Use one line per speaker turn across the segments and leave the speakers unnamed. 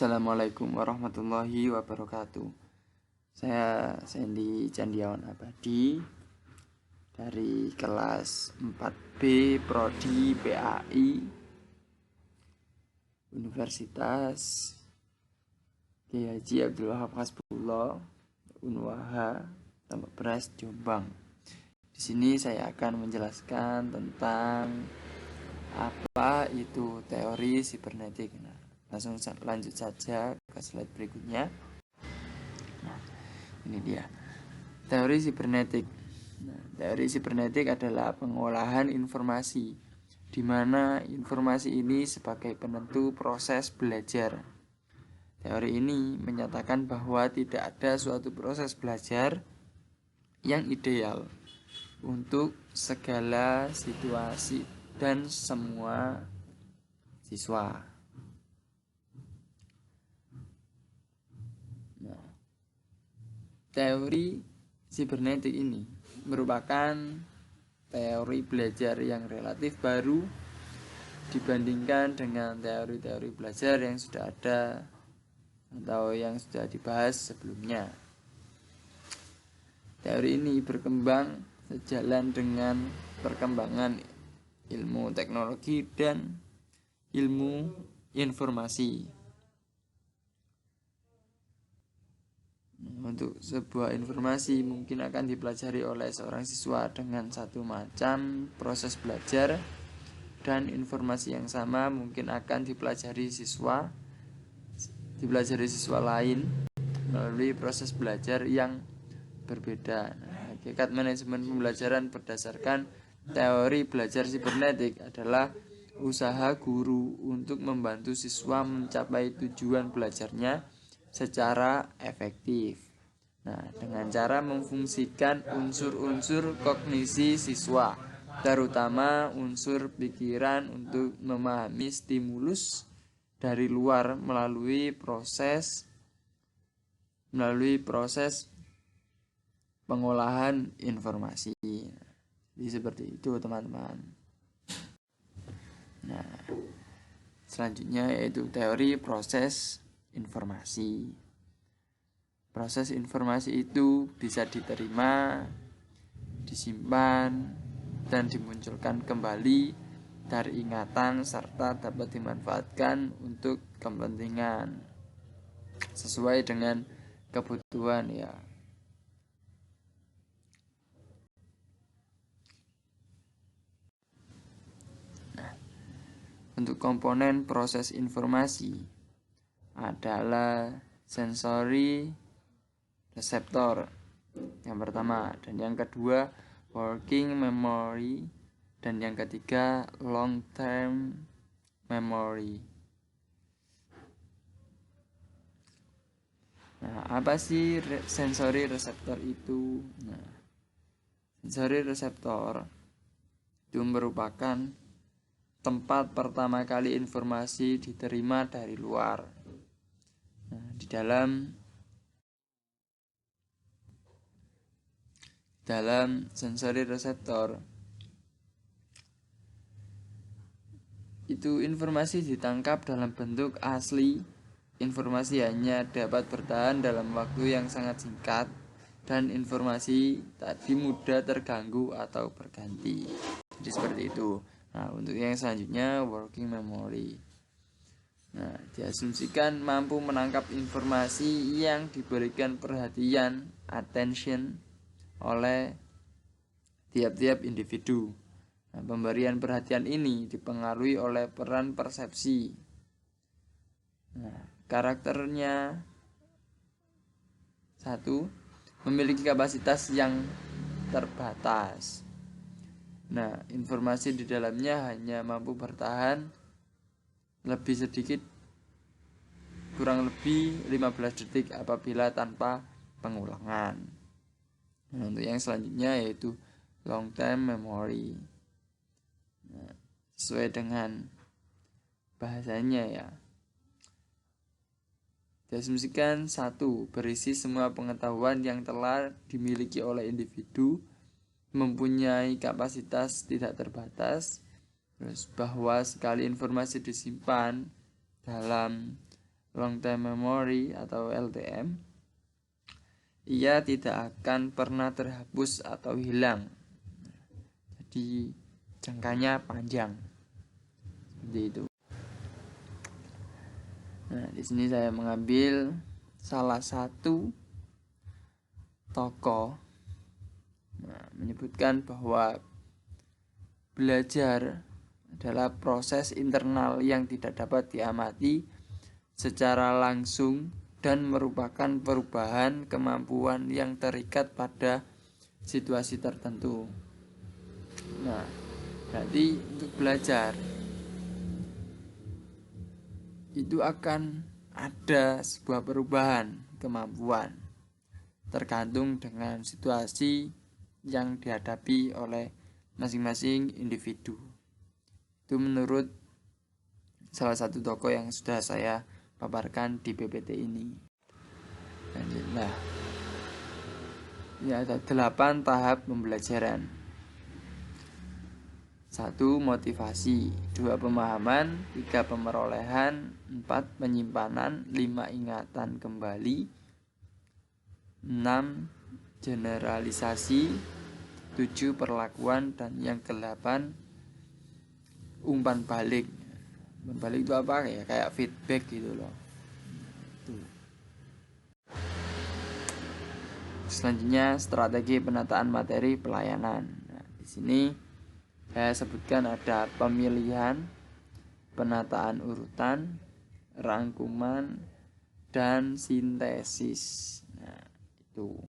Assalamualaikum warahmatullahi wabarakatuh. Saya Sandy Candiawan Abadi dari kelas 4B Prodi PAI Universitas Kiai Haji Abdul Wahab Hasbullah Unwaha Tambak Beras Jombang. Di sini saya akan menjelaskan tentang apa itu teori sibernetik. Langsung lanjut saja ke slide berikutnya. Nah, ini dia teori sibernetik. Teori sibernetik adalah pengolahan informasi, di mana informasi ini sebagai penentu proses belajar. Teori ini menyatakan bahwa tidak ada suatu proses belajar yang ideal untuk segala situasi dan semua siswa. Teori sibernetik ini merupakan teori belajar yang relatif baru dibandingkan dengan teori-teori belajar yang sudah ada atau yang sudah dibahas sebelumnya. Teori ini berkembang sejalan dengan perkembangan ilmu teknologi dan ilmu informasi. Untuk sebuah informasi mungkin akan dipelajari oleh seorang siswa dengan satu macam proses belajar, dan informasi yang sama mungkin akan dipelajari siswa lain melalui proses belajar yang berbeda. Hakikat manajemen pembelajaran berdasarkan teori belajar sibernetik adalah usaha guru untuk membantu siswa mencapai tujuan belajarnya secara efektif. Dengan cara memfungsikan unsur-unsur kognisi siswa, terutama unsur pikiran untuk memahami stimulus dari luar melalui proses pengolahan informasi. Jadi seperti itu, teman-teman. Selanjutnya yaitu teori proses informasi. Proses informasi itu bisa diterima, disimpan, dan dimunculkan kembali dari ingatan serta dapat dimanfaatkan untuk kepentingan sesuai dengan kebutuhan ya. Untuk komponen proses informasi adalah sensory reseptor yang pertama, dan yang kedua working memory, dan yang ketiga long term memory. Apa sih sensory reseptor itu? Sensory reseptor itu merupakan tempat pertama kali informasi diterima dari luar. Di dalam sensory reseptor itu informasi ditangkap dalam bentuk asli. Informasi hanya dapat bertahan dalam waktu yang sangat singkat, dan informasi tadi mudah terganggu atau berganti. Jadi seperti itu. Untuk yang selanjutnya working memory. Diasumsikan mampu menangkap informasi yang diberikan perhatian attention oleh tiap-tiap individu. Pemberian perhatian ini dipengaruhi oleh peran persepsi. Karakternya satu, memiliki kapasitas yang terbatas. Informasi di dalamnya hanya mampu bertahan lebih sedikit, kurang lebih 15 detik apabila tanpa pengulangan. Untuk yang selanjutnya yaitu long term memory. Sesuai dengan bahasanya ya. Diasumsikan satu, berisi semua pengetahuan yang telah dimiliki oleh individu, mempunyai kapasitas tidak terbatas, bahwa sekali informasi disimpan dalam long term memory atau LTM, ia tidak akan pernah terhapus atau hilang. Jadi jangkanya panjang. Seperti itu. Nah, di sini saya mengambil salah satu tokoh menyebutkan bahwa belajar adalah proses internal yang tidak dapat diamati secara langsung dan merupakan perubahan kemampuan yang terikat pada situasi tertentu. Nah, berarti untuk belajar itu akan ada sebuah perubahan kemampuan tergantung dengan situasi yang dihadapi oleh masing-masing individu. Itu menurut salah satu tokoh yang sudah saya paparkan di PPT ini. Lanjutlah. Ya, ada 8 tahap pembelajaran. 1. Motivasi, 2. Pemahaman, 3. Pemerolehan, 4. Penyimpanan, 5. Ingatan kembali, 6. Generalisasi, 7. Perlakuan, dan yang ke-8 umpan balik. Umpan balik itu apa ya? Kayak feedback gitu loh. Selanjutnya strategi penataan materi pelayanan. Nah, di sini saya sebutkan ada pemilihan, penataan urutan, rangkuman, dan sintesis. Nah, itu.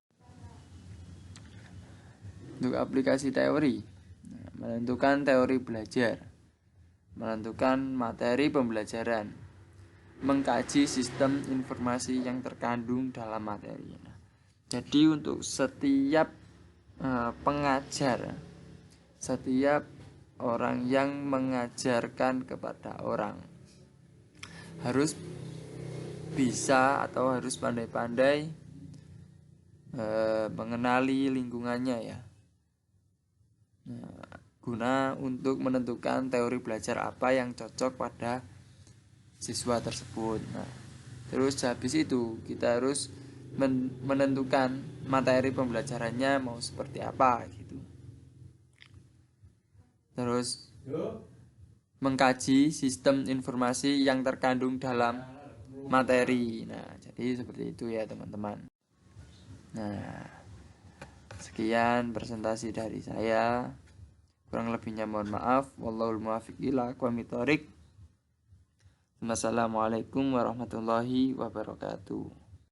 Untuk aplikasi teori, menentukan teori belajar, menentukan materi pembelajaran, mengkaji sistem informasi yang terkandung dalam materi. Nah, jadi untuk setiap pengajar, setiap orang yang mengajarkan kepada orang harus bisa atau harus pandai-pandai mengenali lingkungannya ya. Nah, guna untuk menentukan teori belajar apa yang cocok pada siswa tersebut. Nah, terus habis itu kita harus menentukan materi pembelajarannya mau seperti apa gitu. Terus mengkaji sistem informasi yang terkandung dalam materi. Nah, jadi seperti itu ya teman-teman. Nah, sekian presentasi dari saya. Kurang lebihnya mohon maaf. Wallahul muwaffiq ila aqwamit thoriq. Wassalamualaikum warahmatullahi wabarakatuh.